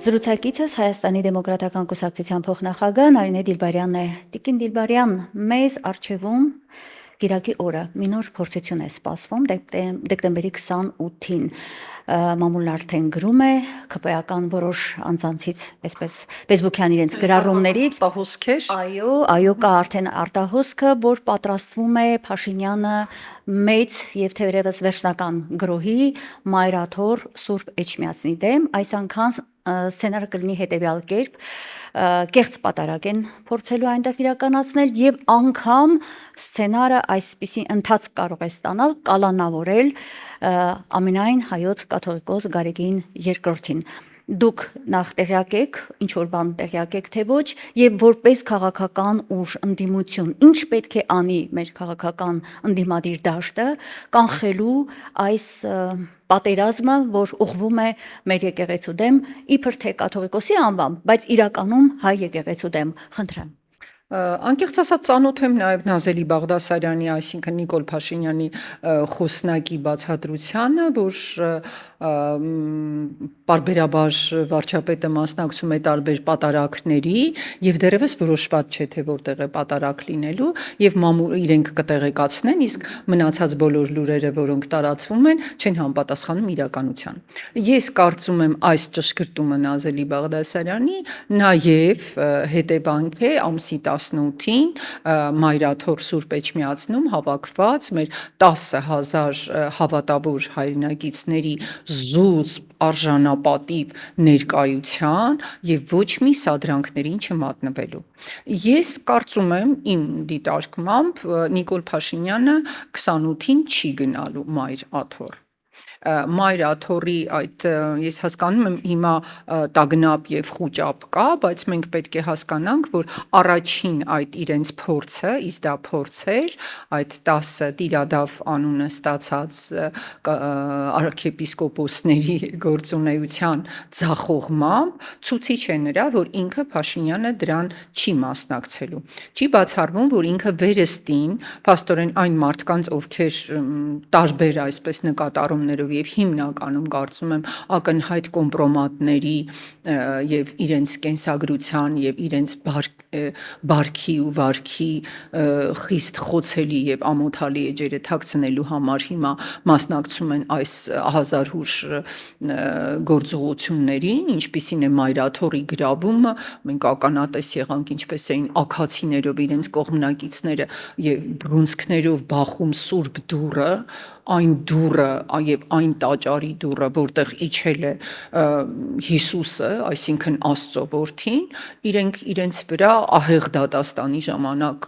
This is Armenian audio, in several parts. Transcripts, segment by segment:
Զրուցակիցս Հայաստանի դեմոկրատական կուսակցության փոխնախագահ Նարինե Դիլբարյանն է։ Տիկին Դիլբարյան, մեզ առջևում գիրակի օրը մի նոր փորձություն է սպասվում դեկտեմբերի 28-ին։ Մամուլն արդեն գրում է ԿՊ-ական որոշ անձանցից, այսպես Facebook-յան իրենց գրառումներից արտահոսքեր։ Այո, կա արդեն արտահոսքը, որ պատրաստվում է Փաշինյանը մեծ եւ թերևս վերջնական գրոհի Մայրաթոր Սուրբ Էջմիածնի դեմ, այս անգամ սցենարը կլինի հետևյալ կերպ, կեղծ պատարակ են փորձելու այնտեղ իրականացնել եւ անգամ սցենարը այսպիսի ընթացք կարող է ստանալ, կալանավորել ամենայն հայոց կաթողիկոս Գարեգին II-ին։ Դուք նախ տեղյակ եք, ինչ որ բան տեղյակ եք, թե ոչ, եւ որպես քաղաքական ուժ ընդդիմություն, ինչ պետք է անի մեր քաղաքական ընդդիմադիր դաշտը կանխելու այս պատերազմը, որ ուղղվում է մեր եկեղեցու դեմ, իբր թե կաթողիկոսի անվամբ, բայց իրականում հայ եկեղեցու դեմ, խնդրեմ։ Անկեղծ ասած ծանոթ եմ նաև Նազելի Բաղդասարյանի, այսինքն Նիկոլ Փաշինյանի խոսնակի բացատրությանը, որ պարբերաբար վարչապետը մասնակցում է տարբեր պատարակների եւ դեռևս որոշված չէ թե որտեղ է պատարակ լինելու եւ իրենք կտեղեկացնեն, իսկ մնացած բոլոր լուրերը, որոնք տարածվում են, չեն համապատասխանում իրականության։ Ես կարծում եմ այս ճշգրտումը Նազելի Բաղդասարյանի նաև հետևանք է ամսի 18-ին Մայրաթոր Սուրբ Էջմիածնում հավաքված մեր 10,000 հավատավոր հայրենակիցների զուսպ արժանապատիվ ներկայության եւ ոչ մի սադրանքներին չմատնվելու։ Ես կարծում եմ իմ դիտարկմամբ Նիկոլ Փաշինյանը 28-ին չի գնալու Մայրաթոր։ Մայրաթորի այդ ես հասկանում եմ հիմա տագնապ եւ խուճապ կա, բայց մենք պետք է հասկանանք, որ առաջին այդ իրենց փորձը, իսկ դա փորձ էր, այդ 10 տիրադավ անունը ստացած արքեպիսկոպոսների գործունեության ձախողմամբ ցուցիչ է նրա, որ ինքը Փաշինյանը դրան չի մասնակցելու։ Չի բացառվում, որ ինքը վերստին, փաստորեն այն մարդկանց, ովքեր տարբեր այսպես նկատառումներով եւ հիմնականում կարծում եմ ակնհայտ կոմպրոմատների եւ իրենց կենսագրության եւ իրենց բարքի ու վարքի խիստ խոցելի եւ ամոթալի էջերը թաքցնելու համար հիմա մասնակցում են այս հազարհուշ գործողություններին, ինչպիսին է Մայրաթորի գրավումը, մենք ականատես եղանք ինչպես էին աքացիներով իրենց կողմնակիցները եւ բռունցքներով բախում Սուրբ դուռը, այն դուռը եւ այն տաճարի դուռը, որտեղ իջել է Հիսուսը, այսինքն Աստծո որդին, իրենք իրենց վրա ահեղ դատաստանի ժամանակ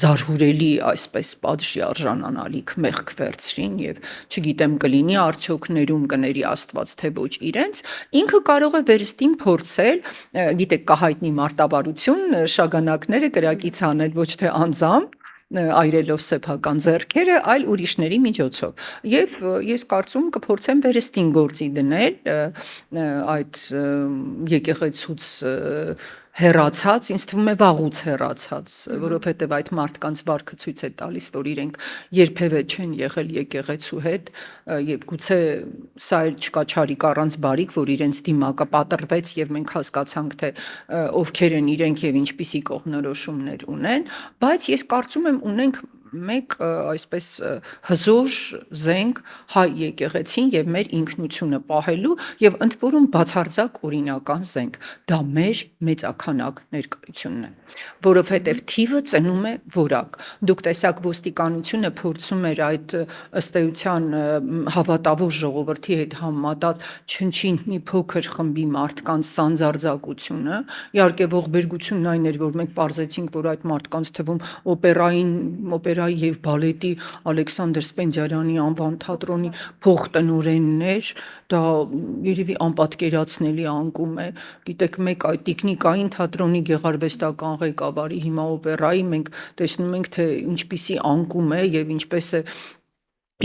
զարհուրելի այսպես պատժի արժանանալիք մեղք վերցրին եւ չգիտեմ կլինի արդյոք ներում կների Աստված թե ոչ իրենց, ինքը կարող է վերստին փորձել, գիտեք, կա հայտնի մարտավարություն, շագանակները կրակից անել ոչ թե անձամբ այրելով սեփական ձեռքերը, այլ ուրիշների միջոցով։ Եվ ես կարծում կփորձեմ վերստին գործի դնել այդ եկեղեցուց հեռացած, ինձ թվում է վաղուց հեռացած, որովհետև այդ մարդկանց վարքը ցույց է տալիս, որ իրենք երբևէ չեն եղել եկեղեցու հետ եւ գուցե սա էլ չկա չարիք առանց բարիք, որ իրենց դիմակը պատրվեց եւ մենք հասկացանք թե ովքեր են իրենք եւ ինչպիսի կողմնորոշումներ ունեն, բայց ես կարծում եմ ունենք մեկ այսպես հզոր զենք հայ եկեղեցին եւ մեր ինքնությունը պահելու եւ ընդ որում բացարձակ օրինական զենք, դա մեր մեծաքանակ ներկայությունն է, որովհետեւ թիվը ծնում է որակ։ Դուք տեսակ ոստիկանությունը փորձում էր այդ ըստ էության հավատավոր ժողովրդի հետ համեմատած չնչին մի փոքր խմբի մարդկանց սանձարձակությունը, իհարկե ողբերգությունն այն էր, որ մենք պարզեցինք, որ այդ մարդկանց թվում օպերայի եւ բալետի Ալեքսանդր Սպենդիարյանի անվան թատրոնի փոխտնօրեններ, դա երևի անպատկերացնելի անկում է։ Գիտեք, մեկ այդ տիկնիկային թատրոնի գեղարվեստական ղեկավարի հիմա օպերայի մենք տեսնում ենք, թե ինչպիսի անկում է եւ ինչպես է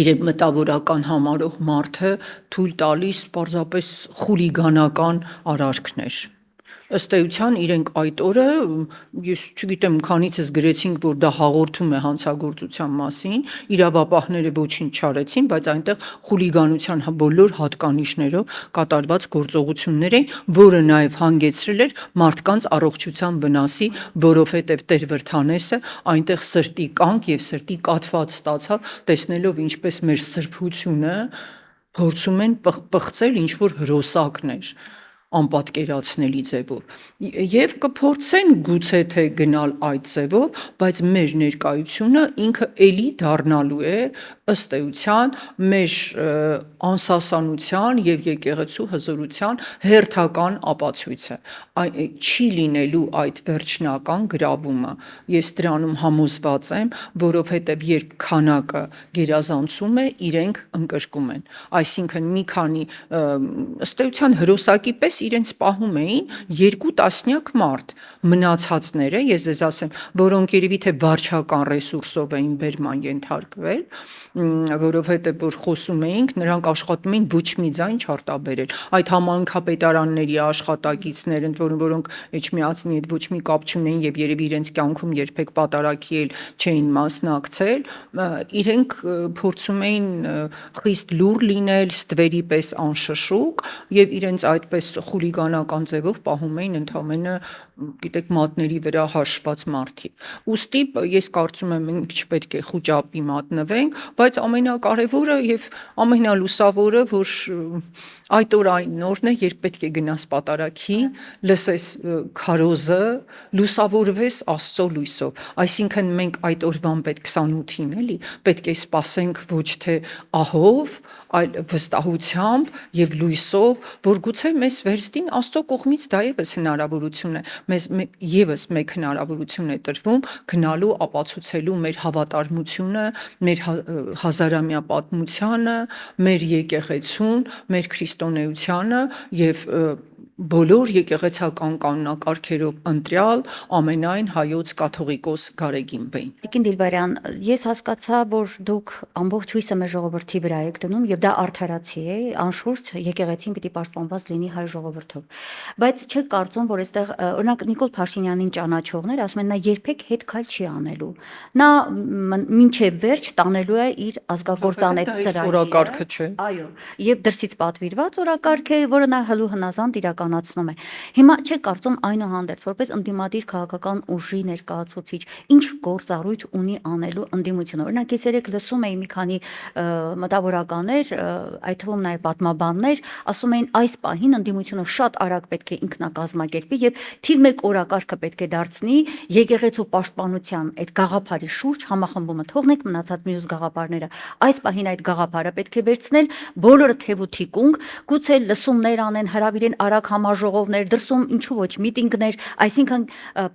իրեն մտավորական համարող մարդը թույլ տալիս պարզապես խուլիգանական արարքներ։ Ըստ էության իրենք այդ օրը ես չգիտեմ քանիցս գրեցինք որ դա հաղորդում է հանցագործության մասին իրավապահները ոչինչ չարեցին բայց այնտեղ խուլիգանության բոլոր հատկանիշներով կատարված գործողություններ էին որը նաև հանգեցրել էր մարդկանց առողջության վնասի որովհետև Տեր Վրդանեսը այնտեղ սրտի կանգ եւ սրտի կաթված ստացավ տեսնելով ինչպես մեր սրբությունը փորձում են պղծել ինչ որ հրոսակներ անպատկերացնելի ձևով եւ կփորձեն գուցե թե գնալ այդ ձևով բայց մեր ներկայությունը ինքը էլի դառնալու է ըստ էության մեր անսասանության եւ եկեղեցու հզորության հերթական ապացույցը չի լինելու այդ վերջնական գրավումը ես դրանում համոզված եմ որովհետեւ երբ քանակը գերազանցում է իրենք ընկրկում են այսինքն մի քանի ըստ էության հրոսակի պես իրենց պահում էին 2 տասնյակ մարդ մնացածները ես ձեզ ասեմ որոնք երևի թե վարչական ռեսուրսով էին բերման ենթարկվել որովհետեւ որ խոսում էինք նրանք աշխատում էին ոչ մի ձայն չարտաբերել այդ համայնքապետարանների աշխատակիցներ ընդ որոնք Էջմիածնի հետ ոչ մի կապ չունեին եւ երևի իրենց կյանքում երբեք պատարագի էլ չէին մասնակցել իրենք փորձում էին խիստ լուր լինել ստվերի պես անշշուկ եւ իրենց այդպես խուլիգանական ձևով պահում էին ընդամենը գիտեք մատների վրա հաշված մարդիկ ուստի ես կարծում եմ մենք չպետք է խոճապի մատնվենք բայց ամենակարևորը եւ ամենալուսավորը որ այդ օր այն նորն է երբ պետք է գնաս պատարագի լսես քարոզը լուսավորվես Աստծո լույսով այսինքն մենք այդ օրվան պետք 28-ին էլի պետք է սպասենք ոչ թե ահով այլ վստահությամբ եւ լույսով որ գուցե մեզ վերստին Աստծո կողմից դա եւս հնարավորություն է մեզ եւս մեկ հնարավորություն է տրվում գնալու ապացուցելու մեր հավատարմությունը մեր հազարամյա պատմությանը մեր եկեղեցուն մեր քրիստոնեությանը եւ բոլոր եկեղեցական կանոնակարգերով ընտրյալ ամենայն հայոց կաթողիկոս Գարեգին Տիկին Դիլբարյան, ես հասկացա, որ դուք ամբողջ հույսը մեր ժողովրդի վրա եք դնում եւ դա արդարացի է, անշուշտ եկեղեցին պիտի պաշտպանված լինի հայ ժողովրդով։ Բայց չեք կարծում, որ այստեղ օրինակ Նիկոլ Փաշինյանին ճանաչողներ ասում են նա երբեք հետ քայլ չի անելու։ Նա մինչեւ վերջ տանելու է իր ազգակործանեց ծրագիրը։ Այո, եւ դրսից պատվիրված օրակարգ է, որը նա հլու հնազանդ իրականացնում է։ Հիմա չեք կարծում այնուհանդերձ, որպես ընդդիմադիր քաղաքական ուժի ներկայացուցիչ, ինչ գործառույթ ունի անելու ընդդիմությունը։ Օրինակ ես երեք լսում էի մի քանի մտավորականներ, այդ թվում նաև պատմաբաններ, ասում էին այս պահին ընդդիմությունը շատ արագ պետք է ինքնակազմակերպի եւ թիվ 1 օրակարգը պետք է դարձնի եկեղեցու պաշտպանության այդ գաղափարի շուրջ համախմբումը թողնեք մնացած մյուս գաղափարները։ Այս պահին այդ գաղափարը պետք է վերցնել բոլորը թեւ ու թիկունք, գուցե լսումներ անեն, հրավիրեն արագ համաժողովներ, դրսում ինչու ոչ միտինգներ, այսինքն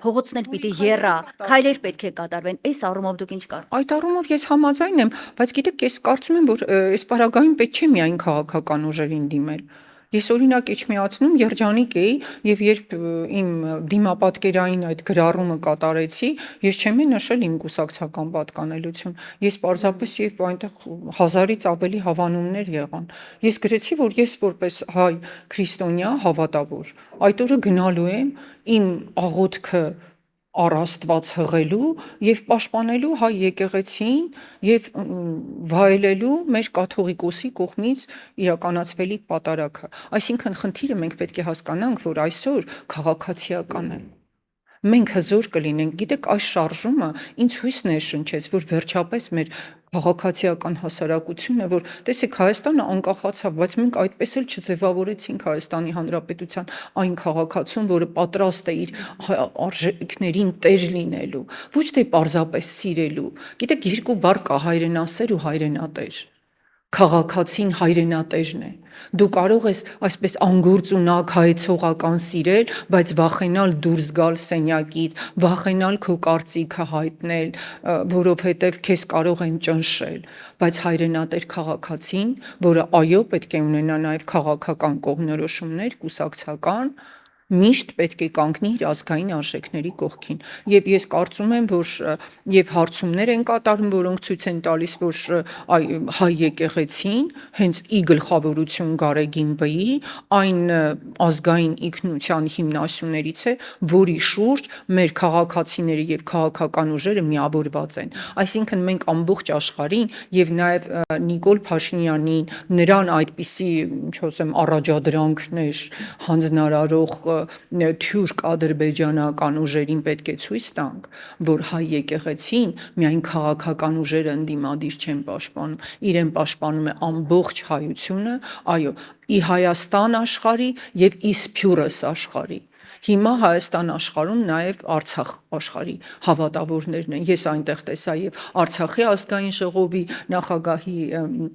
փողոցներ պիտի եռա, քայլեր պետք է կատարվեն։ Այս առումով դուք ինչ կարծում Այդ առումով ես համաձայն եմ, բայց գիտեք, ես կարծում եմ, որ այս պարագայում պետք չէ միայն քաղաքական ուժերին դիմել։ Ես օրինակ Էջմիածնում երջանիկ էի եւ երբ իմ դիմապատկերային այդ գրառումը կատարեցի, ես չեմ նշել իմ կուսակցական պատկանելություն։ Ես պարզապես եւ այնտեղ 1000-ից ավելի հավանումներ եղան։ Ես գրեցի, որ ես որպես հայ քրիստոնյա հավատավոր այդ օրը գնալու եմ իմ աղոթքը առ Աստված հղելու եւ պաշտպանելու հայ եկեղեցին եւ վայելելու մեր կաթողիկոսի կողմից իրականացվելիք պատարագը այսինքն խնդիրը մենք պետք է հասկանանք որ այսօր քաղաքացիական է մենք հզոր կլինենք գիտեք այս շարժումը ինձ հույսն է շնչեց որ վերջապես մեր քաղաքացիական հասարակությունը որ տեսեք Հայաստանը անկախացավ բայց մենք այդպես էլ չձևավորեցինք Հայաստանի Հանրապետության այն քաղաքացուն որը պատրաստ է իր արժեքներին տեր լինելու ոչ թե պարզապես սիրելու գիտեք երկու բառ կա հայրենասեր ու հայրենատեր քաղաքացին հայրենատերն է դու կարող ես այսպես անգործունակ հայեցողական սիրել բայց վախենալ դուրս գալ սենյակից վախենալ քո կարծիքը հայտնել որովհետև քեզ կարող են ճնշել բայց հայրենատեր քաղաքացին որը այո պետք է ունենա նաև քաղաքական կողմնորոշումներ կուսակցական միշտ պետք է կանգնի իր ազգային արժեքների կողքին եւ ես կարծում եմ որ եւ հարցումներ են կատարում որոնք ցույց են տալիս որ հայ եկեղեցին հենց ի գլխավորություն Գարեգին Բ-ի այն ազգային ինքնության հիմնասյուներից է որի շուրջ մեր քաղաքացիները եւ քաղաքական ուժերը միավորված են այսինքն մենք ամբողջ աշխարհին եւ նաեւ Նիկոլ Փաշինյանին նրան այդպիսի ինչ ասեմ առաջադրանքներ հանձնարարող թուրք ադրբեջանական ուժերին պետք է ցույց տանք, որ հայ եկեղեցին միայն քաղաքական ուժերը ընդդիմադիր չեն պաշտպանում, իրեն պաշտպանում է ամբողջ հայությունը, այո, ի Հայաստան աշխարհի եւ ի Սփյուռս աշխարհի։ Հիմա Հայաստան աշխարհում նաև Արցախ աշխարհի հավատավորներն են։ Ես այնտեղ տեսա եւ Արցախի ազգային ժողովի նախագահի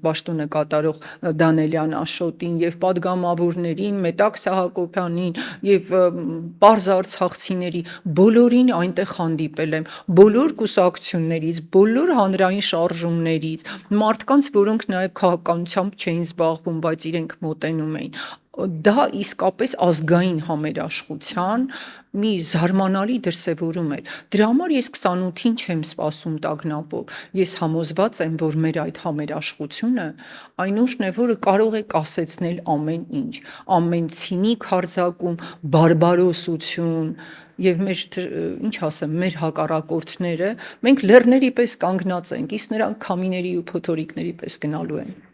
պաշտոնը կատարող Դանելյան Աշոտին եւ падգամավորներին, Մետակ Սահակոբյանին եւ պարզ արցախցիների բոլորին այնտեղ հանդիպել եմ, բոլոր կուսակցություններից, բոլոր հանրային շարժումներից, մարդկանց, որոնք նաև քաղաքականությամբ չէին զբաղվում, բայց իրենք մոտենում էին դա իսկապես ազգային համերաշխության մի զարմանալի դրսևորում էր։ Դրա համար ես 28-ին չեմ սպասում տագնապով։ Ես համոզված եմ, որ մեր այդ համերաշխությունը այն ուժն է, որը կարող է կասեցնել ամեն ինչ, ամեն ցինիկ հարձակում, բարբարոսություն եւ մեր ինչ ասեմ, մեր հակառակորդները մենք լեռների պես կանգնած ենք, իսկ նրանք քամիների ու փոթորիկների պես գնալու են։